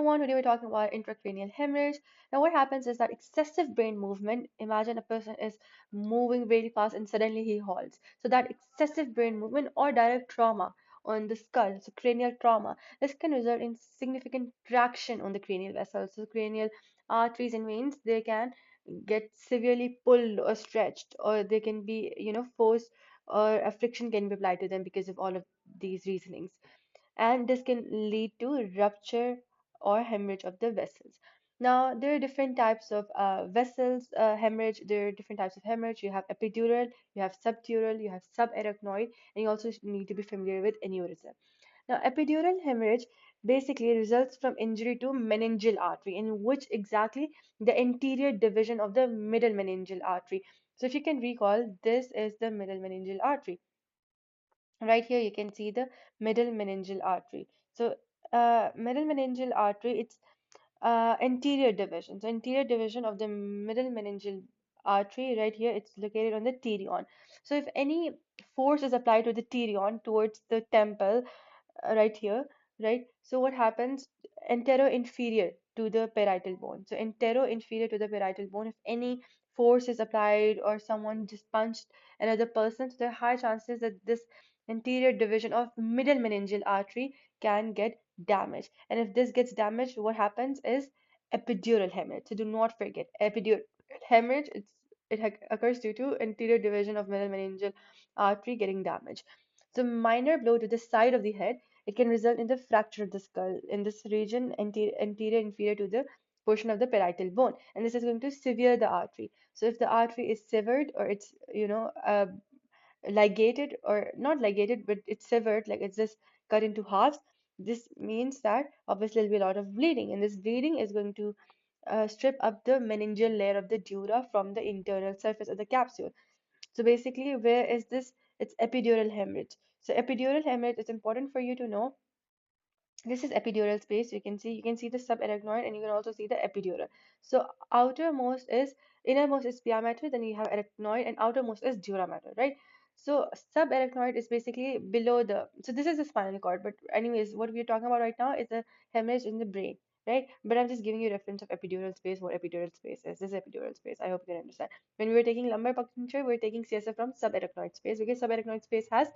move on. Today we're talking about intracranial hemorrhage. Now, what happens is that excessive brain movement. Imagine a person is moving really fast and suddenly he halts. So that excessive brain movement or direct trauma on the skull, so cranial trauma, this can result in significant traction on the cranial vessels. So cranial arteries and veins, they can get severely pulled or stretched, or they can be, forced, or a friction can be applied to them because of all of these reasonings, and this can lead to rupture or hemorrhage of the vessels. Now, there are different types of vessels hemorrhage. There are different types of hemorrhage. You have epidural, you have subdural, you have subarachnoid, and you also need to be familiar with aneurysm. Now, epidural hemorrhage basically results from injury to meningeal artery, in which exactly the anterior division of the middle meningeal artery. So, if you can recall, this is the middle meningeal artery. Right here, you can see the middle meningeal artery. So, middle meningeal artery, it's anterior division. So, anterior division of the middle meningeal artery, right here, it's located on the pterion. So, if any force is applied to the pterion towards the temple, right here, right? So what happens? Antero-inferior to the parietal bone. So antero-inferior to the parietal bone, if any force is applied or someone just punched another person, so there are high chances that this anterior division of middle meningeal artery can get damaged. And if this gets damaged, what happens is epidural hemorrhage. So do not forget, epidural hemorrhage, occurs due to anterior division of middle meningeal artery getting damaged. So minor blow to the side of the head, it can result in the fracture of the skull in this region, anterior inferior to the portion of the parietal bone, and this is going to sever the artery. So if the artery is severed, or it's ligated, or not ligated, but it's severed, like it's just cut into halves, this means that obviously there'll be a lot of bleeding, and this bleeding is going to strip up the meningeal layer of the dura from the internal surface of the capsule. So basically, where is this? It's epidural hemorrhage. So epidural hemorrhage, it's important for you to know, this is epidural space. You can see the subarachnoid, and you can also see the epidural. So outermost is innermost is pia mater, then you have arachnoid, and outermost is dura mater, right? So subarachnoid is basically below the, so this is the spinal cord, but anyways, what we're talking about right now is the hemorrhage in the brain, right? But I'm just giving you reference of epidural space, what epidural space is. This is epidural space. I hope you can understand. When we were taking lumbar puncture, we were taking CSF from subarachnoid space, because subarachnoid space has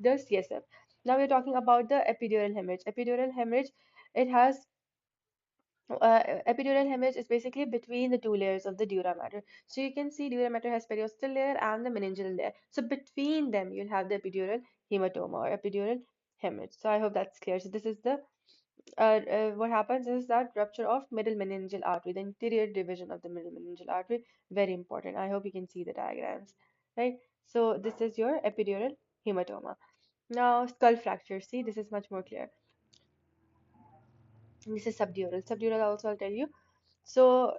the CSF. Now we're talking about the epidural hemorrhage. It has epidural hemorrhage is basically between the two layers of the dura mater. So you can see dura mater has periosteal layer and the meningeal layer. So between them, you'll have the epidural hematoma or epidural hemorrhage. So I hope that's clear. So this is the what happens is that rupture of middle meningeal artery, the interior division of the middle meningeal artery. Very important. I hope you can see the diagrams, right? So this is your epidural hematoma. Now, skull fracture. See, this is much more clear. This is subdural. Subdural also I'll tell you. So,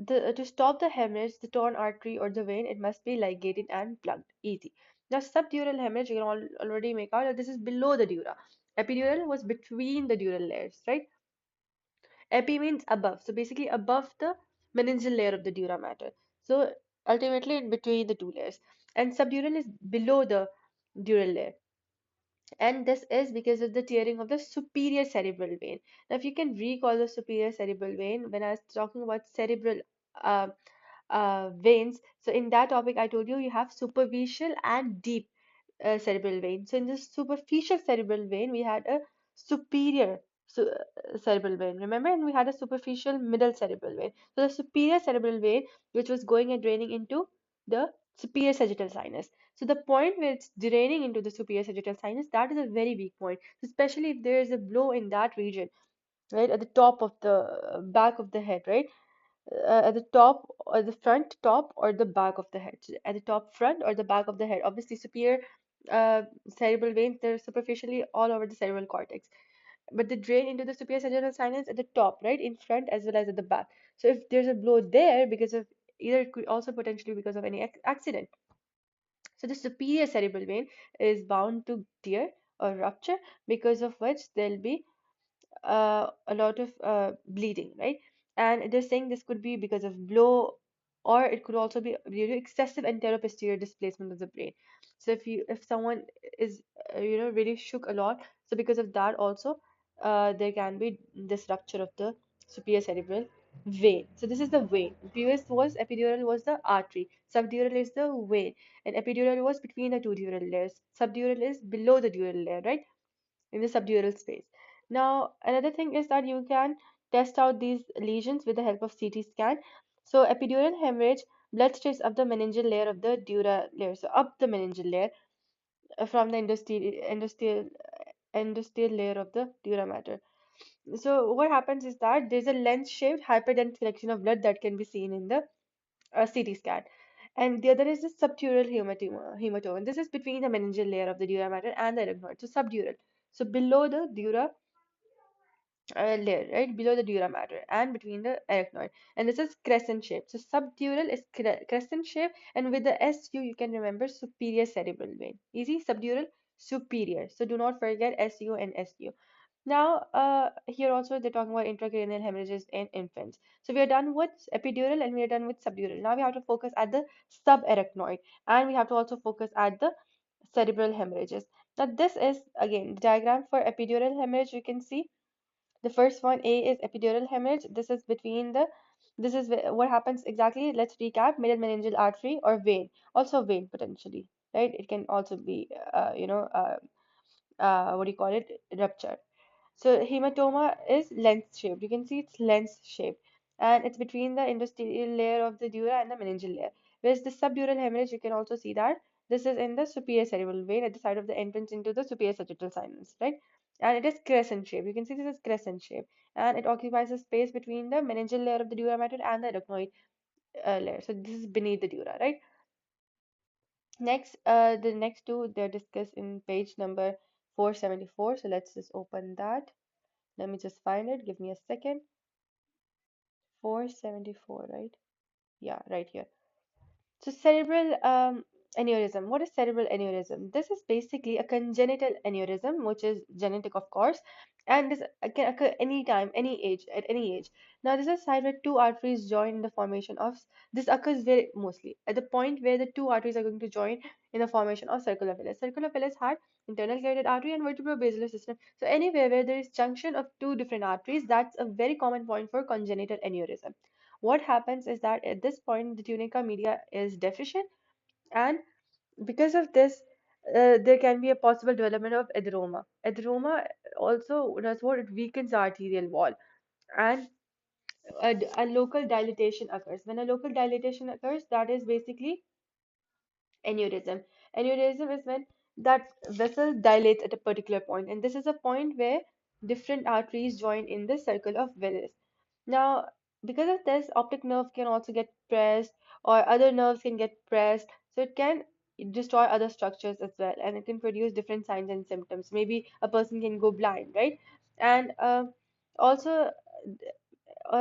to stop the hemorrhage, the torn artery or the vein, it must be ligated and plugged. Easy. Now, subdural hemorrhage, you can already make out that this is below the dura. Epidural was between the dural layers, right? Epi means above. So basically above the meningeal layer of the dura mater. So ultimately in between the two layers. And subdural is below the dural layer, and this is because of the tearing of the superior cerebral vein. Now, if you can recall the superior cerebral vein, when I was talking about cerebral uh, veins, so in that topic, I told you you have superficial and deep cerebral vein. So in this superficial cerebral vein, we had a superior cerebral vein, remember, and we had a superficial middle cerebral vein. So the superior cerebral vein, which was going and draining into the superior sagittal sinus. So the point where it's draining into the superior sagittal sinus, that is a very weak point, especially if there is a blow in that region, right, at the top of the back of the head, right? At the top or the front top or the back of the head. So at the top front or the back of the head. Obviously, superior cerebral veins, they're superficially all over the cerebral cortex. But they drain into the superior sagittal sinus at the top, right, in front as well as at the back. So if there's a blow there because of either, it could also potentially because of any accident. So the superior cerebral vein is bound to tear or rupture, because of which there'll be a lot of bleeding, right? And they're saying this could be because of blow, or it could also be due to excessive anteroposterior displacement of the brain. So if someone is really shook a lot, so because of that also there can be this rupture of the superior cerebral vein. So this is the vein. Previous was epidural was the artery, subdural is the vein, and epidural was between the two dural layers. Subdural is below the dural layer, right? In the subdural space. Now, another thing is that you can test out these lesions with the help of CT scan. So, epidural hemorrhage, blood stays up the meningeal layer of the dura layer. So, up the meningeal layer from the endosteal layer of the dura mater. So, what happens is that there's a lens-shaped hyperdense collection of blood that can be seen in the CT scan. And the other is the subdural hematoma. This is between the meningeal layer of the dura mater and the arachnoid. So subdural. So below the dura layer, right? Below the dura mater and between the arachnoid. And this is crescent shape. So subdural is crescent shape, and with the SU you can remember superior cerebral vein. Easy, subdural, superior. So do not forget SU and SU. Now, here also they're talking about intracranial hemorrhages in infants. So we are done with epidural and we are done with subdural. Now we have to focus at the subarachnoid, and we have to also focus at the cerebral hemorrhages. Now this is again the diagram for epidural hemorrhage. You can see the first one, A, is epidural hemorrhage. This is what happens exactly. Let's recap: middle meningeal artery or vein, also vein potentially, right? It can also be, what do you call it, rupture. So hematoma is lens shaped. You can see it's lens shaped, and it's between the endothelial layer of the dura and the meningeal layer. Whereas the subdural hemorrhage, you can also see that this is in the superior cerebral vein at the side of the entrance into the superior sagittal sinus, right? And it is crescent shape. You can see this is crescent shape, and it occupies a space between the meningeal layer of the dura mater and the arachnoid layer. So this is beneath the dura, right? Next, the next two they're discussed in page number 474. So let's just open that. Let me just find it. Give me a second. 474, right? Yeah, right here. So cerebral aneurysm. What is cerebral aneurysm? This is basically a congenital aneurysm, which is genetic, of course, and this can occur anytime, any age, at any age. Now, this is a site where two arteries join in the formation of. This occurs very mostly at the point where the two arteries are going to join in the formation of circular villus. Circular villus had internal carotid artery and vertebrobasilar system. So anywhere where there is junction of two different arteries, that's a very common point for congenital aneurysm. What happens is that at this point the tunica media is deficient, and because of this there can be a possible development of edema. Edema also does what, it weakens the arterial wall, and a local dilatation occurs. When a local dilatation occurs, that is basically aneurysm. Aneurysm is when that vessel dilates at a particular point, and this is a point where different arteries join in the circle of Willis. Now, because of this, optic nerve can also get pressed, or other nerves can get pressed, so it can destroy other structures as well, and it can produce different signs and symptoms. Maybe a person can go blind, right? And also,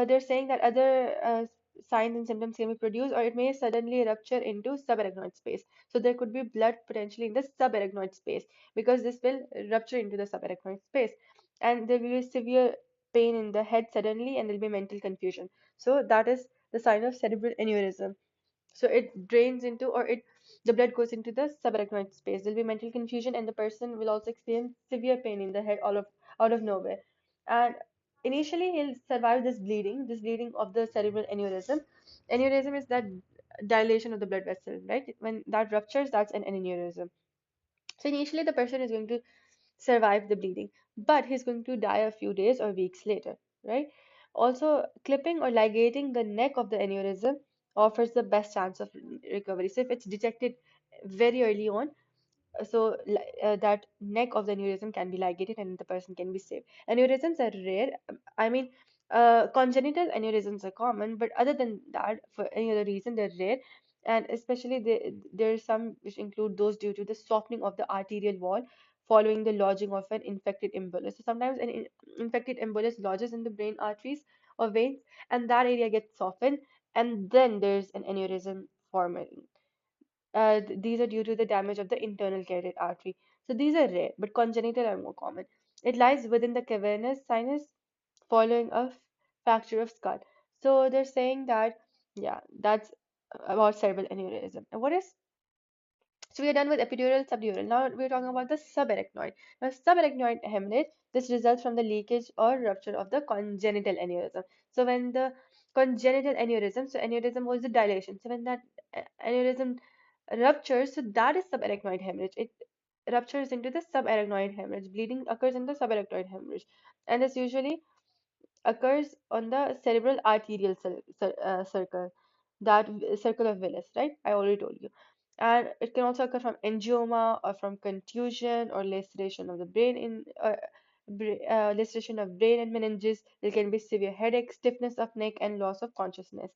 they're saying that other signs and symptoms can be produced, or it may suddenly rupture into subarachnoid space. So there could be blood potentially in the subarachnoid space, because this will rupture into the subarachnoid space, and there will be severe pain in the head suddenly, and there will be mental confusion. So that is the sign of cerebral aneurysm. So it drains into, or it the blood goes into the subarachnoid space. There'll be mental confusion, and the person will also experience severe pain in the head, all of out of nowhere. And initially, he'll survive this bleeding of the cerebral aneurysm. Aneurysm is that dilation of the blood vessel, right? When that ruptures, that's an aneurysm. So initially, the person is going to survive the bleeding, but he's going to die a few days or weeks later, right? Also, clipping or ligating the neck of the aneurysm offers the best chance of recovery. So if it's detected very early on, that neck of the aneurysm can be ligated and the person can be saved. Aneurysms are rare. I mean, congenital aneurysms are common, but other than that, for any other reason, they're rare. And especially there are some which include those due to the softening of the arterial wall following the lodging of an infected embolus. So sometimes an infected embolus lodges in the brain arteries or veins, and that area gets softened, and then there's an aneurysm forming. These are due to the damage of the internal carotid artery. So these are rare, but congenital are more common. It lies within the cavernous sinus following a fracture of skull. So they're saying that, yeah, that's about cerebral aneurysm. And what is So we are done with epidural, subdural. Now we're talking about the subarachnoid. Now, subarachnoid hemorrhage, this results from the leakage or rupture of the congenital aneurysm. So when the congenital aneurysm, so aneurysm was the dilation. So when that aneurysm ruptures, so that is subarachnoid hemorrhage. It ruptures into the subarachnoid hemorrhage. Bleeding occurs in the subarachnoid hemorrhage, and this usually occurs on the cerebral arterial circle, that circle of Willis, right? I already told you. And it can also occur from angioma or from contusion or laceration of the brain laceration of brain and meninges. There can be severe headache, stiffness of neck, and loss of consciousness.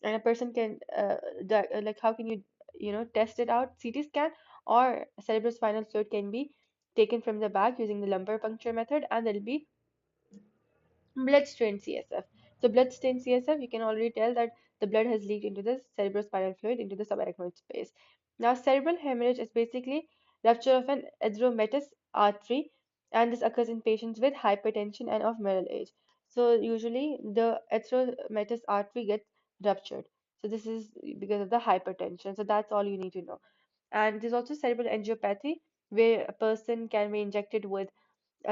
And a person can like how can you test it out? CT scan or cerebrospinal fluid can be taken from the back using the lumbar puncture method, and there'll be blood-stained CSF. So blood-stained CSF, you can already tell that the blood has leaked into the cerebrospinal fluid into the subarachnoid space. Now, cerebral hemorrhage is basically rupture of an erytheromatous artery, and this occurs in patients with hypertension and of middle age. So usually the erytheromatous artery gets ruptured. So this is because of the hypertension. So that's all you need to know. And there's also cerebral angiopathy, where a person can be injected with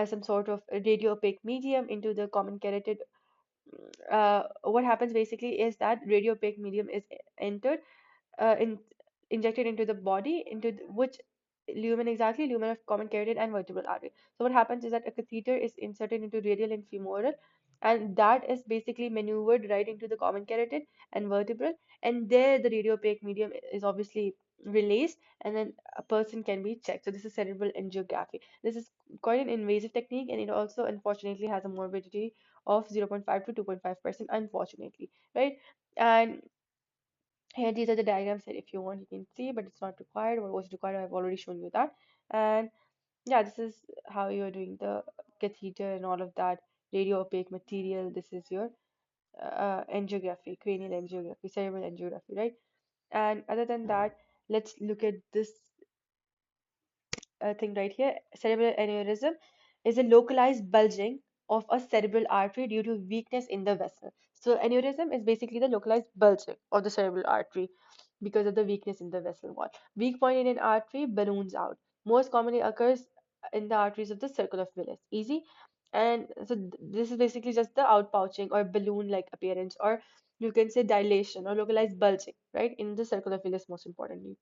some sort of radio opaque medium into the common carotid. What happens basically is that radio opaque medium is entered in injected into the body, which lumen exactly? Lumen of common carotid and vertebral artery. So what happens is that a catheter is inserted into radial and femoral, and that is basically maneuvered right into the common carotid and vertebral, and there the radio opaque medium is obviously released, and then a person can be checked. So this is cerebral angiography. This is quite an invasive technique, and it also unfortunately has a morbidity of 0.5 to 2.5%, unfortunately, right? And here, these are the diagrams that if you want, you can see, but it's not required. What was required, I've already shown you that. And yeah, this is how you're doing the catheter and all of that, radio opaque material. This is your angiography, cranial angiography, cerebral angiography, right? And other than that, let's look at this thing right here. Cerebral aneurysm is a localized bulging of a cerebral artery due to weakness in the vessel. So aneurysm is basically the localized bulging of the cerebral artery because of the weakness in the vessel wall. Weak point in an artery balloons out. Most commonly occurs in the arteries of the circle of Willis. Easy. And so this is basically just the outpouching or balloon-like appearance, or you can say dilation or localized bulging, right, in the circle of Willis, most importantly.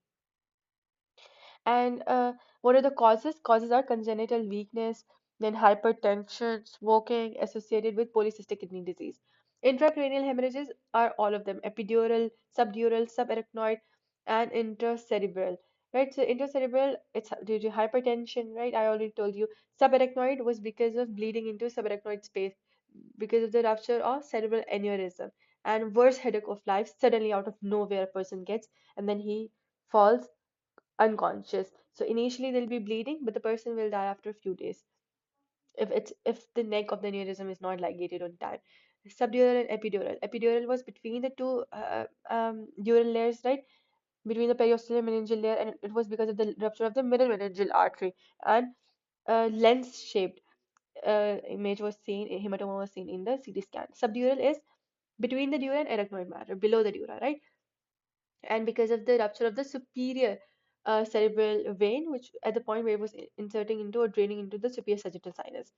And what are the causes? Causes are congenital weakness, then hypertension, smoking associated with polycystic kidney disease. Intracranial hemorrhages are all of them: epidural, subdural, subarachnoid, and intracerebral. Right? So intracerebral, it's due to hypertension, right? I already told you. Subarachnoid was because of bleeding into subarachnoid space because of the rupture of cerebral aneurysm. And worst headache of life, suddenly out of nowhere, a person gets, and then he falls unconscious. So initially they'll be bleeding, but the person will die after a few days if the neck of the aneurysm is not ligated on time. Subdural and epidural. Epidural was between the two dural layers, right? Between the periosteal and meningeal layer, and it was because of the rupture of the middle meningeal artery. And lens-shaped image was seen, hematoma was seen in the CT scan. Subdural is between the dura and arachnoid matter, below the dura, right? And because of the rupture of the superior cerebral vein, which at the point where it was inserting into or draining into the superior sagittal sinus.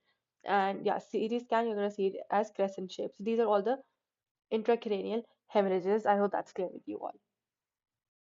And yeah, CT scan, you're going to see it as crescent shape. So these are all the intracranial hemorrhages. I hope that's clear with you all.